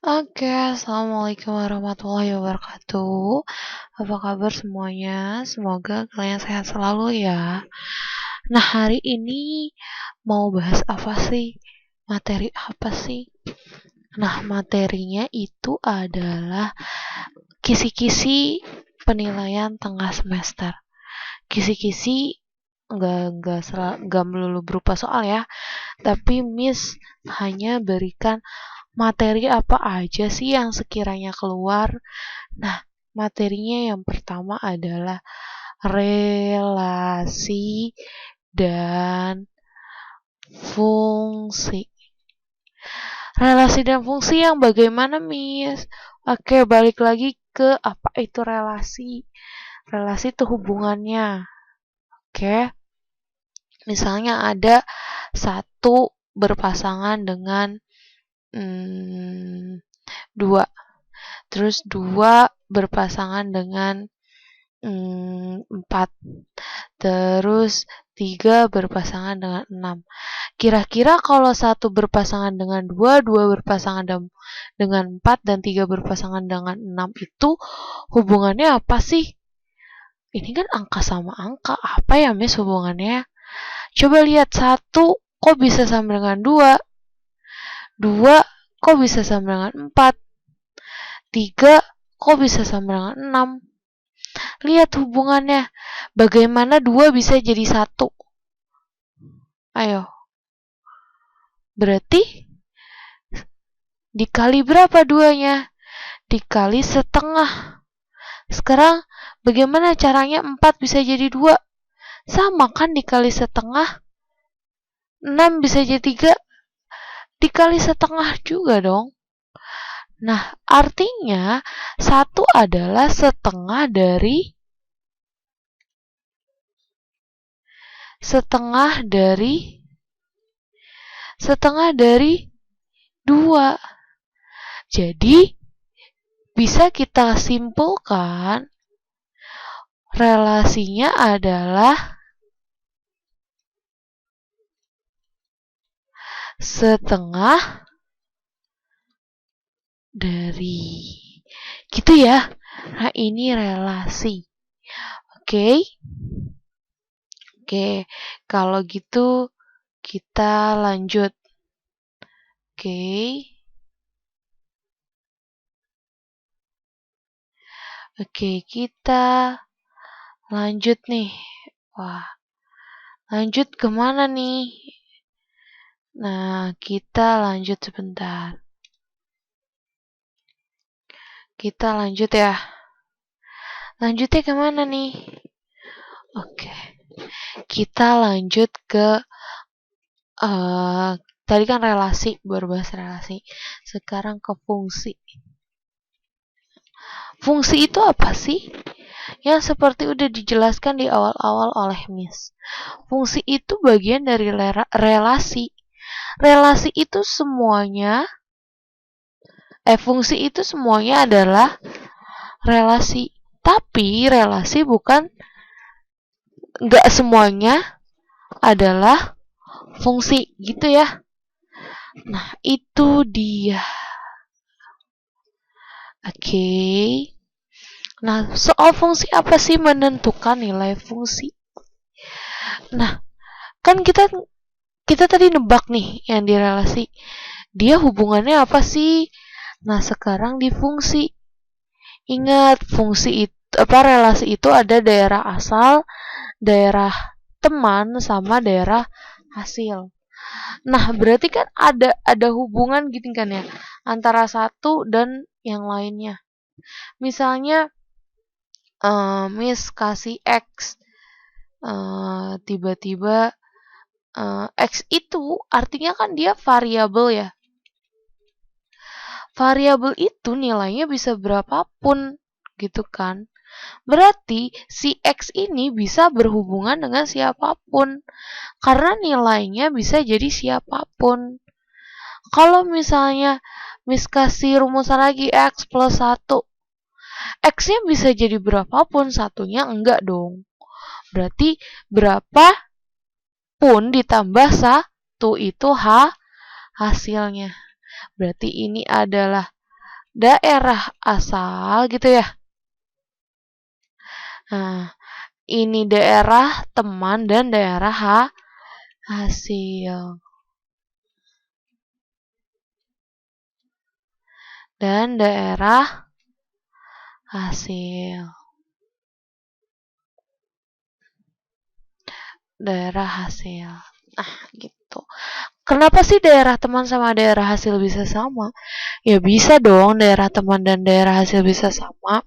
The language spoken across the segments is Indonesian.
Oke, assalamualaikum warahmatullahi wabarakatuh. Apa kabar semuanya? Semoga kalian sehat selalu ya. Nah, hari ini mau bahas apa sih? Materi apa sih? Nah, materinya itu adalah kisi-kisi penilaian tengah semester. Kisi-kisi nggak melulu berupa soal ya, tapi Miss hanya berikan materi apa aja sih yang sekiranya keluar. Nah, materinya yang pertama adalah relasi dan fungsi. Relasi dan fungsi yang bagaimana, Miss? Oke, balik lagi ke apa itu relasi. Relasi itu hubungannya. Oke, misalnya ada satu berpasangan dengan dua. Terus dua berpasangan dengan 4. Terus 3 berpasangan dengan 6. Kira-kira kalau satu berpasangan dengan 2, 2 berpasangan dengan 4, dan 3 berpasangan dengan 6 itu hubungannya apa sih? Ini kan angka sama angka. Apa ya, Miss, hubungannya? Coba lihat, 1 kok bisa sama dengan 2? 2 kok bisa sama dengan 4? 3 kok bisa sama dengan 6? Lihat hubungannya. Bagaimana 2 bisa jadi 1? Ayo. Berarti dikali berapa 2-nya? Dikali setengah. Sekarang bagaimana caranya 4 bisa jadi 2? Sama kan, dikali setengah. 6 bisa jadi 3. Dikali setengah juga dong. Nah, artinya 1 adalah setengah dari setengah dari 2. Jadi, bisa kita simpulkan relasinya adalah setengah dari. Gitu ya. Nah, ini relasi. Oke. Oke, kalau gitu kita lanjut. Oke. Oke, kita lanjut nih. Wah, lanjut kemana nih? Nah, kita lanjut sebentar. Kita lanjut ya. Lanjutnya kemana nih? Oke, kita lanjut ke tadi kan relasi, baru bahas relasi. Sekarang ke fungsi. Fungsi itu apa sih? Yang seperti udah dijelaskan di awal-awal oleh Miss. Fungsi itu bagian dari relasi. Relasi itu semuanya, fungsi itu semuanya adalah relasi. Tapi relasi nggak semuanya adalah fungsi, gitu ya. Nah, itu dia. Oke. Nah, soal fungsi apa sih menentukan nilai fungsi? Nah, kan kita tadi nebak nih yang di relasi. Dia hubungannya apa sih? Nah, sekarang di fungsi. Ingat, fungsi itu relasi itu ada daerah asal, daerah teman, sama daerah hasil. Nah, berarti kan ada hubungan gitu kan ya antara satu dan yang lainnya. Misalnya Miss kasih X, tiba-tiba X itu artinya kan dia variabel ya. Variabel itu nilainya bisa berapapun gitu kan. Berarti si X ini bisa berhubungan dengan siapapun karena nilainya bisa jadi siapapun. Kalau misalnya Miss kasih rumusan lagi X plus 1, X-nya bisa jadi berapapun, satunya enggak dong. Berarti berapapun ditambah 1 itu hasilnya. Berarti ini adalah daerah asal gitu ya. Nah, ini daerah teman dan daerah hasil. Dan daerah hasil. Daerah hasil. Nah, gitu. Kenapa sih daerah teman sama daerah hasil bisa sama? Ya bisa dong daerah teman dan daerah hasil bisa sama.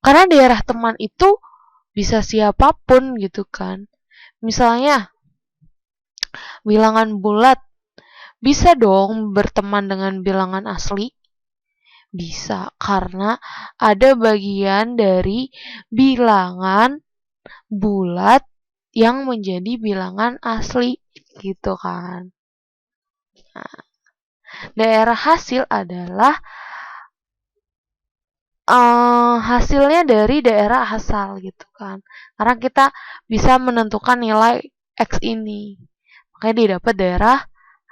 Karena daerah teman itu bisa siapapun gitu kan. Misalnya bilangan bulat bisa dong berteman dengan bilangan asli. Bisa karena ada bagian dari bilangan bulat yang menjadi bilangan asli gitu kan. Nah, daerah hasil adalah hasilnya dari daerah asal gitu kan. Karena kita bisa menentukan nilai X ini. Makanya didapat daerah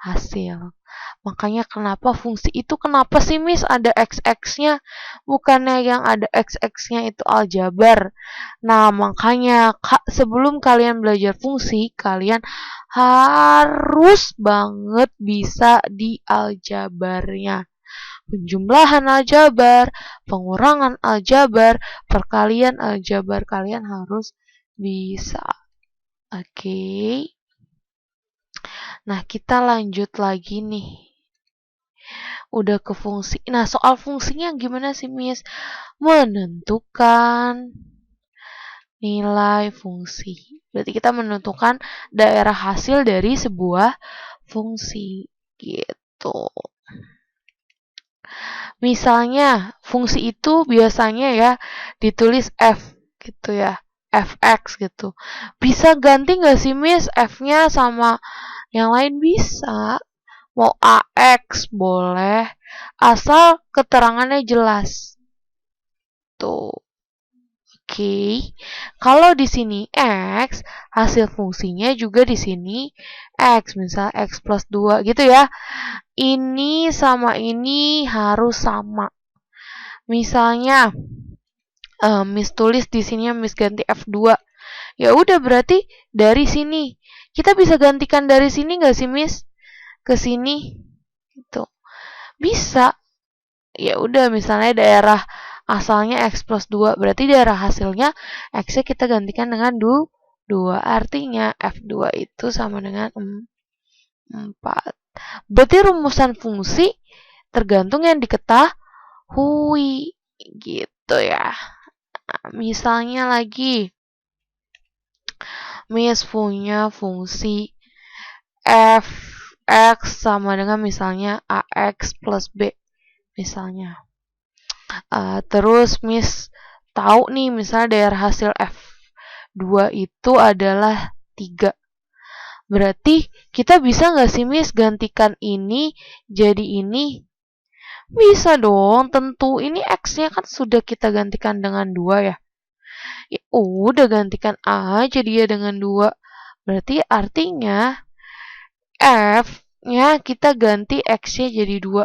hasil. Makanya kenapa fungsi itu kenapa sih Miss ada XX-nya? Bukannya yang ada XX-nya itu aljabar. Nah, makanya sebelum kalian belajar fungsi, kalian harus banget bisa di aljabarnya. Penjumlahan aljabar, pengurangan aljabar, perkalian aljabar kalian harus bisa. Oke. Nah, kita lanjut lagi nih. Udah ke fungsi. Nah, soal fungsinya gimana sih, Miss? Menentukan nilai fungsi. Berarti kita menentukan daerah hasil dari sebuah fungsi. Gitu. Misalnya, fungsi itu biasanya ya ditulis F gitu ya. Fx gitu. Bisa ganti nggak sih Miss F-nya sama yang lain? Bisa. Mau AX boleh. Asal keterangannya jelas. Tuh. Oke. Kalau di sini X, hasil fungsinya juga di sini X. Misal X plus 2 gitu ya. Ini sama ini harus sama. Misalnya, Miss tulis di sini Miss ganti F2. Ya udah berarti dari sini. Kita bisa gantikan dari sini nggak sih Miss? Ke sini. Gitu. Bisa. Ya udah misalnya daerah asalnya X plus 2. Berarti daerah hasilnya X-nya kita gantikan dengan 2. Artinya F2 itu sama dengan 4. Berarti rumusan fungsi tergantung yang diketahui. Gitu ya. Nah, misalnya lagi, Miss punya fungsi fx sama dengan misalnya ax plus b misalnya. Terus Miss tahu nih misalnya daerah hasil f2 itu adalah 3. Berarti kita bisa nggak sih Miss gantikan ini jadi ini? Bisa dong, tentu ini x-nya kan sudah kita gantikan dengan 2 ya. Ya udah gantikan aja dia dengan 2. Berarti artinya F-nya kita ganti X-nya jadi 2.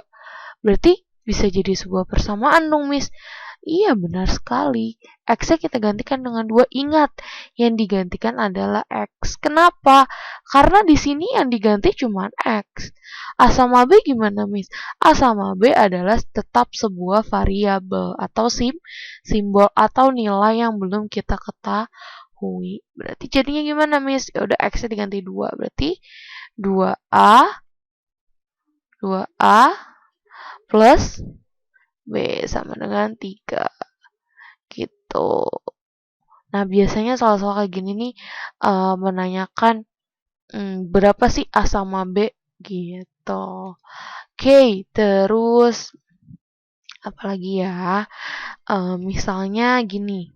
Berarti bisa jadi sebuah persamaan dong, Miss. Iya, benar sekali. X-nya kita gantikan dengan 2. Ingat, yang digantikan adalah X. Kenapa? Karena di sini yang diganti cuma X. A sama B gimana, Miss? A sama B adalah tetap sebuah variabel atau simbol atau nilai yang belum kita ketahui. Berarti jadinya gimana, Miss? Ya udah X-nya diganti 2. Berarti 2A plus B sama dengan 3 gitu. Nah, biasanya soal-soal kayak gini nih menanyakan berapa sih A sama B gitu. Oke, terus apalagi ya? Misalnya gini.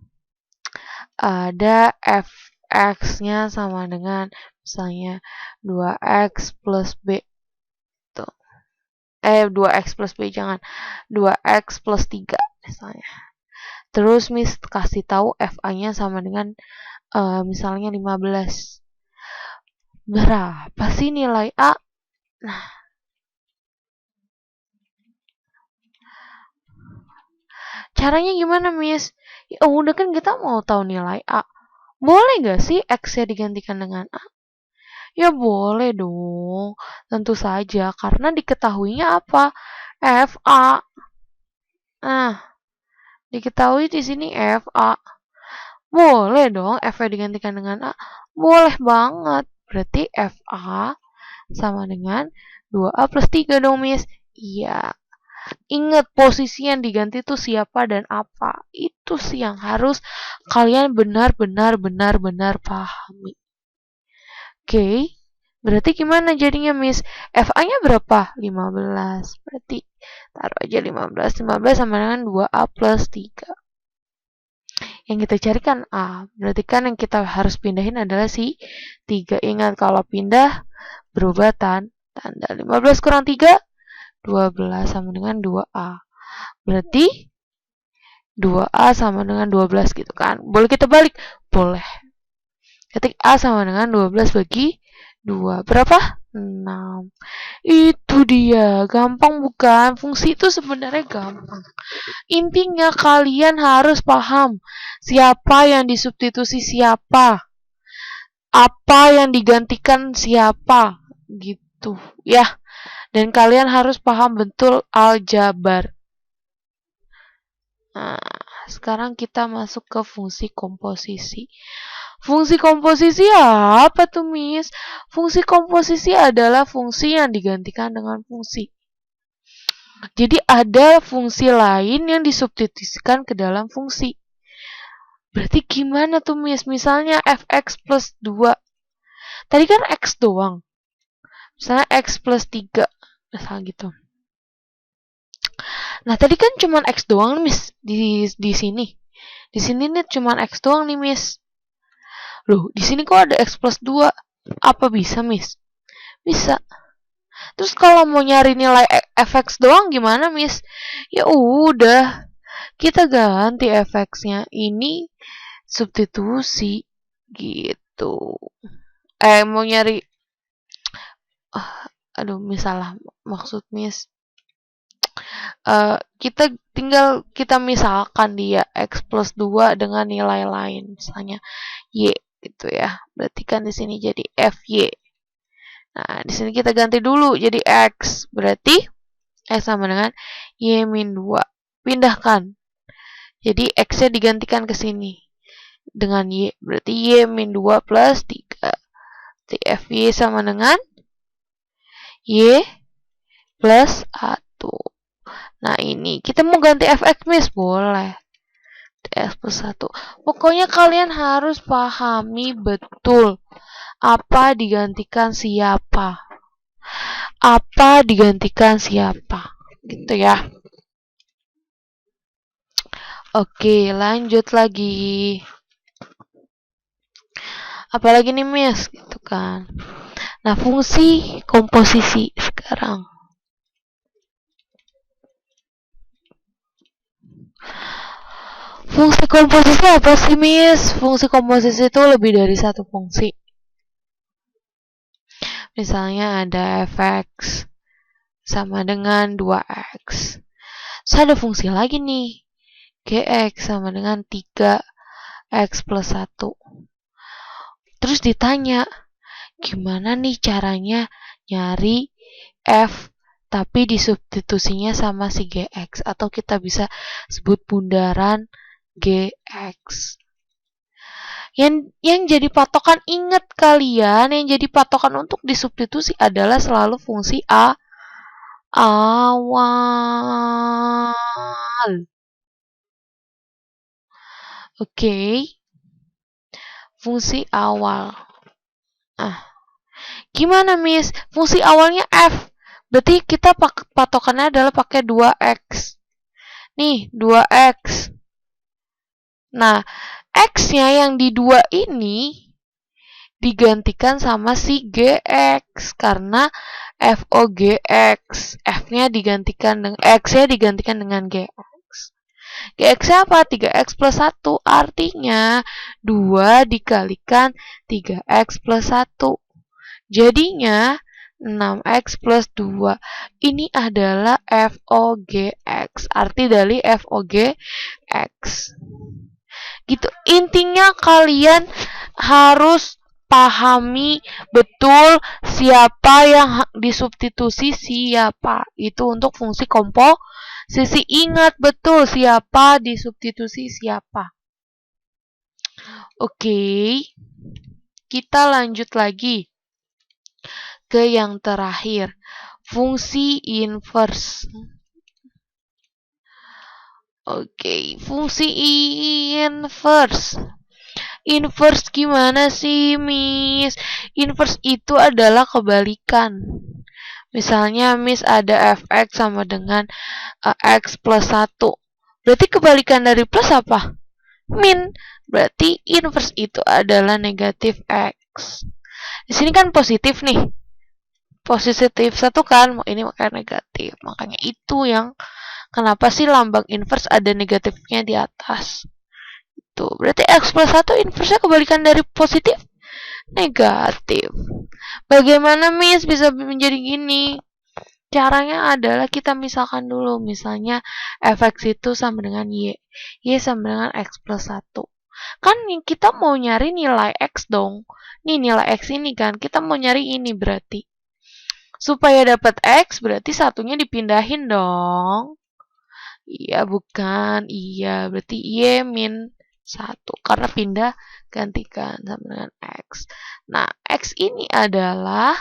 Ada fx-nya sama dengan misalnya 2x plus b. 2x plus b jangan 2x plus 3 misalnya. Terus Miss kasih tahu FA-nya sama dengan misalnya 15. Berapa sih nilai A? Nah, Caranya gimana, Miss? Ya udah kan kita mau tahu nilai A. Boleh gak sih X-nya digantikan dengan A? Ya boleh dong. Tentu saja, karena diketahuinya apa? FA. Nah, diketahui di sini FA. Boleh dong F-nya digantikan dengan A. Boleh banget. Berarti FA sama dengan 2A plus 3 dong, Miss. Iya. Ingat posisi yang diganti itu siapa dan apa. Itu sih yang harus kalian benar-benar pahami. Oke. Berarti gimana jadinya, Miss? FA-nya berapa? 15. Berarti taruh aja 15. 15 sama dengan 2A plus 3. Yang kita carikan A. Berarti kan yang kita harus pindahin adalah si 3. Ingat kalau pindah berubah tanda. 15 kurang 3, 12 sama dengan 2A. Berarti 2A sama dengan 12 gitu kan. Boleh kita balik? Boleh. Ketik A sama dengan 12 bagi 2. Berapa? 6. Itu dia. Gampang bukan? Fungsi itu sebenarnya gampang. Intinya kalian harus paham siapa yang disubstitusi siapa. Apa yang digantikan siapa. Gitu ya. Dan kalian harus paham betul aljabar. Nah, sekarang kita masuk ke fungsi komposisi. Fungsi komposisi apa tuh, Miss? Fungsi komposisi adalah fungsi yang digantikan dengan fungsi. Jadi ada fungsi lain yang disubstitusikan ke dalam fungsi. Berarti gimana tuh, Miss? Misalnya fx plus 2. Tadi kan x doang. Misalnya x plus 3. Misalnya gitu. Nah, tadi kan cuma X doang, Miss, di sini. Di sini nih cuma X doang nih, Miss. Loh, di sini kok ada X plus 2? Apa bisa, Miss? Bisa. Terus kalau mau nyari nilai fx doang gimana, Miss? Ya udah, kita ganti fx-nya. Ini substitusi gitu. Mau nyari aduh, misalah maksud Miss. Kita misalkan dia X plus 2 dengan nilai lain, misalnya Y gitu ya. Berarti kan di sini jadi FY. Nah, di sini kita ganti dulu jadi X. Berarti X sama dengan Y min 2. Pindahkan. Jadi X-nya digantikan ke sini dengan Y. Berarti Y min 2 plus 3. Berarti FY sama dengan Y plus 1. Nah, ini kita mau ganti fx, Miss, boleh. X plus 1. Pokoknya kalian harus pahami betul apa digantikan siapa. Apa digantikan siapa. Gitu ya. Oke, lanjut lagi. Apalagi nih, Miss, gitu kan. Nah, fungsi komposisi sekarang. Fungsi komposisi apa sih, Miss? Fungsi komposisi itu lebih dari satu fungsi. Misalnya ada fx sama dengan 2x. Terus ada fungsi lagi nih. Gx sama dengan 3x plus 1. Terus ditanya, gimana nih caranya nyari f tapi disubstitusinya sama si gx, atau kita bisa sebut bundaran gx. Yang jadi patokan, ingat kalian, yang jadi patokan untuk disubstitusi adalah selalu fungsi awal. Oke. Fungsi awal. Gimana, Miss? Fungsi awalnya f. Berarti kita patokannya adalah pakai 2x. Nih, 2x. Nah, x-nya yang di 2 ini digantikan sama si gx karena FOGX. F-nya digantikan dengan x-nya digantikan dengan gx. Gx-nya apa? 3x plus 1. Artinya 2 dikalikan 3x plus 1. Jadinya 6x plus 2. Ini adalah FOGX. Arti dari FOGX. Gitu. Intinya kalian harus pahami betul siapa yang disubstitusi siapa. Itu untuk fungsi komposisi. Ingat betul siapa disubstitusi siapa. Oke. Kita lanjut lagi ke yang terakhir. Fungsi inverse. Oke, fungsi inverse. Inverse gimana sih, Miss? Inverse itu adalah kebalikan. Misalnya, Miss ada fx sama dengan x plus 1. Berarti kebalikan dari plus apa? Min. Berarti inverse itu adalah negatif x. Di sini kan positif nih. Positif 1 kan, ini makanya negatif. Makanya itu yang kenapa sih lambang inverse ada negatifnya di atas. Tuh, berarti x plus 1 inverse-nya kebalikan dari positif negatif. Bagaimana Miss bisa menjadi gini? Caranya adalah kita misalkan dulu. Misalnya fx itu sama dengan y. Y sama dengan x plus 1. Kan kita mau nyari nilai x dong. Nih nilai x ini kan. Kita mau nyari ini berarti. Supaya dapat x berarti satunya dipindahin dong. Iya bukan. Iya berarti y min 1. Karena pindah gantikan sama dengan x. Nah x ini adalah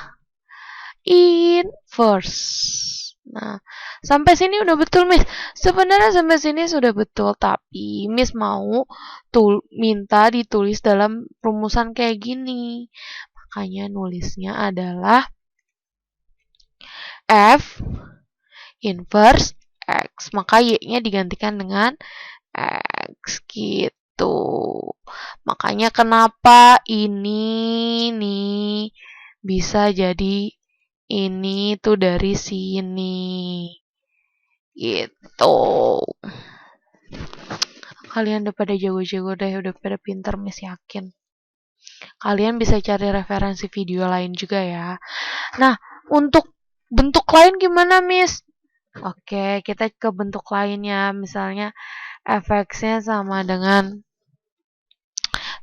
inverse. Nah, sampai sini udah betul, Miss. Sebenarnya sampai sini sudah betul, tapi Miss mau minta ditulis dalam rumusan kayak gini. Makanya nulisnya adalah F inverse X. Maka Y-nya digantikan dengan X gitu. Makanya kenapa ini nih bisa jadi ini tuh dari sini. Gitu. Kalian udah pada jago-jago deh, udah pada pinter, Miss yakin. Kalian bisa cari referensi video lain juga ya. Nah, untuk bentuk lain gimana, Miss? Oke, kita ke bentuk lainnya. Misalnya fx-nya sama dengan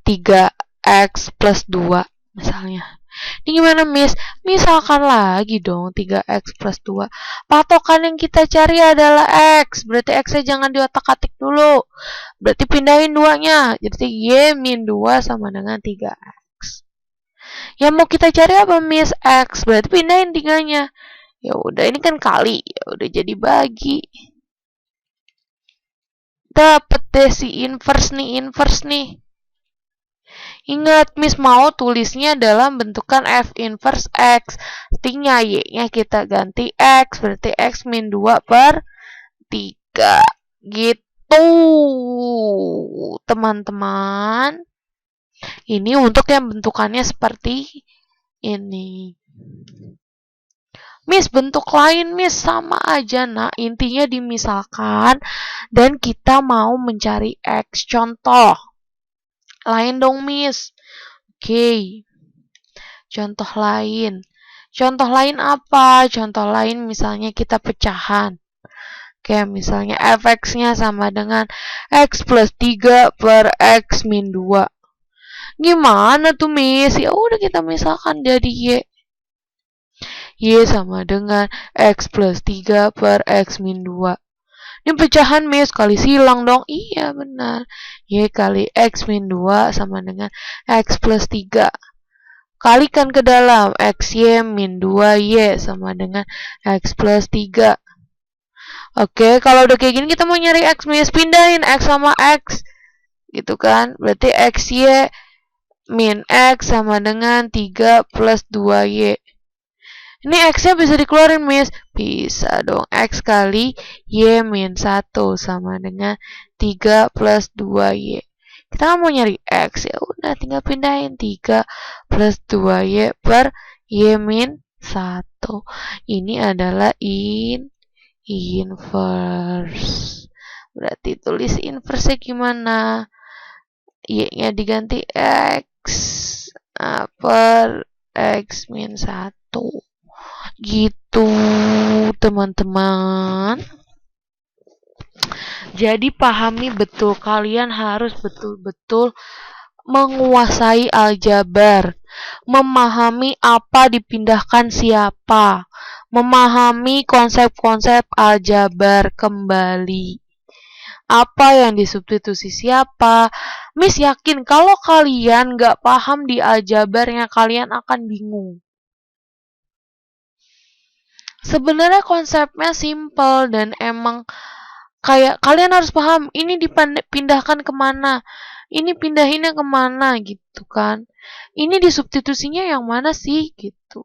3x plus 2 misalnya. Ini gimana, Miss? Misalkan lagi dong 3x plus 2. Patokan yang kita cari adalah x. Berarti x-nya jangan diotak-atik dulu. Berarti pindahin 2-nya. Jadi y min 2 sama dengan 3x. Yang mau kita cari apa, Miss? X. Berarti pindahin 3-nya. Ya udah, ini kan kali. Ya udah jadi bagi. Dapet deh si inverse nih. Ingat, Miss mau tulisnya dalam bentukan F inverse X. Artinya Y-nya kita ganti X. Berarti X min 2 per 3. Gitu, teman-teman. Ini untuk yang bentukannya seperti ini. Miss, bentuk lain, Miss, sama aja. Nah, intinya dimisalkan. Dan kita mau mencari X. Contoh. Lain dong, Miss. Oke. Contoh lain. Contoh lain apa? Contoh lain misalnya kita pecahan. Oke, misalnya fx-nya sama dengan x plus 3 per x min 2. Gimana tuh, Miss? Ya udah kita misalkan jadi y. Y sama dengan x plus 3 per x min 2. Ini pecahan, Miss, kali silang dong. Iya, benar. Y kali x min 2 sama dengan x plus 3. Kalikan ke dalam. XY min 2Y sama dengan x plus 3. Oke, kalau udah kayak gini kita mau nyari x, Miss. Pindahin x sama x. Gitu kan. Berarti XY min x sama dengan 3 plus 2Y. Ini x-nya bisa dikeluarin, Miss. Bisa dong. X kali Y min 1 sama dengan 3 plus 2Y. Kita mau nyari x. Ya udah tinggal pindahin 3 plus 2Y per Y min 1. Ini adalah inverse. Berarti tulis inverse-nya gimana? Y-nya diganti x per x min 1. Gitu, teman-teman. Jadi pahami betul, kalian harus betul-betul menguasai aljabar, memahami apa dipindahkan siapa, memahami konsep-konsep aljabar kembali. Apa yang disubstitusi siapa. Miss yakin kalau kalian gak paham di aljabarnya, kalian akan bingung. Sebenarnya konsepnya simple dan emang kayak kalian harus paham ini dipindahkan kemana, ini pindahinnya kemana gitu kan, ini disubstitusinya yang mana sih gitu.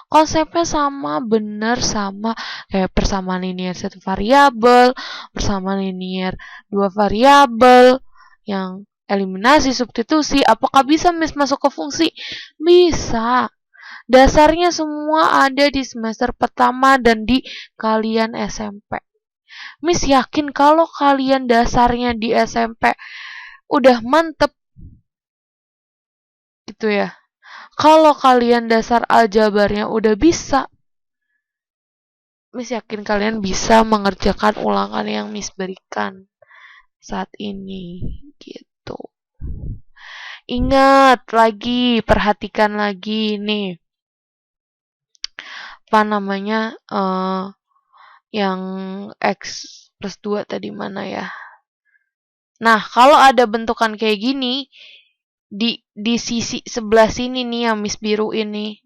Konsepnya sama, bener sama kayak persamaan linear satu variabel, persamaan linear dua variabel, yang eliminasi, substitusi. Apakah bisa Miss masuk ke fungsi? Bisa. Dasarnya semua ada di semester pertama dan di kalian SMP. Miss yakin kalau kalian dasarnya di SMP udah mantep gitu ya. Kalau kalian dasar aljabarnya udah bisa, Miss yakin kalian bisa mengerjakan ulangan yang Miss berikan saat ini gitu. Ingat lagi, perhatikan lagi nih. Apa namanya? Yang X plus 2 tadi mana ya? Nah, kalau ada bentukan kayak gini di sisi sebelah sini nih yang Miss biru ini,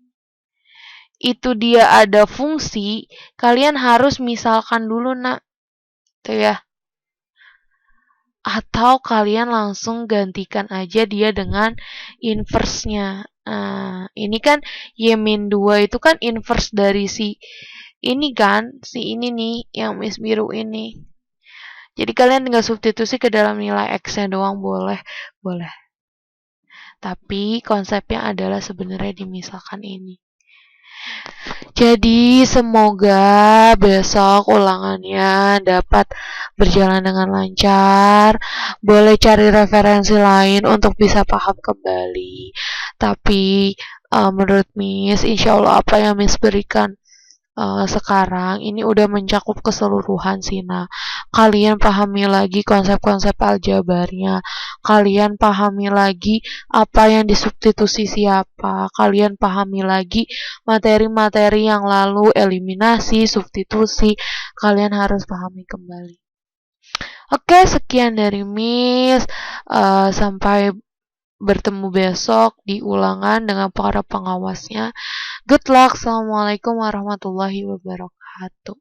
itu dia ada fungsi, kalian harus misalkan dulu nak, tuh ya. Atau kalian langsung gantikan aja dia dengan inverse-nya. Nah, ini kan Y-2 itu kan inverse dari si ini kan, si ini nih yang Miss biru ini. Jadi kalian tinggal substitusi ke dalam nilai X-nya doang, boleh. Tapi konsepnya adalah sebenarnya dimisalkan ini. Jadi semoga besok ulangannya dapat berjalan dengan lancar. Boleh cari referensi lain untuk bisa paham kembali. Tapi menurut Miss, insya Allah apa yang Miss berikan sekarang ini udah mencakup keseluruhan sih. Nah, kalian pahami lagi konsep-konsep aljabarnya, kalian pahami lagi apa yang disubstitusi siapa, kalian pahami lagi materi-materi yang lalu, eliminasi, substitusi, kalian harus pahami kembali. Oke, sekian dari Miss. Sampai bertemu besok di ulangan dengan para pengawasnya. Good luck. Assalamualaikum warahmatullahi wabarakatuh.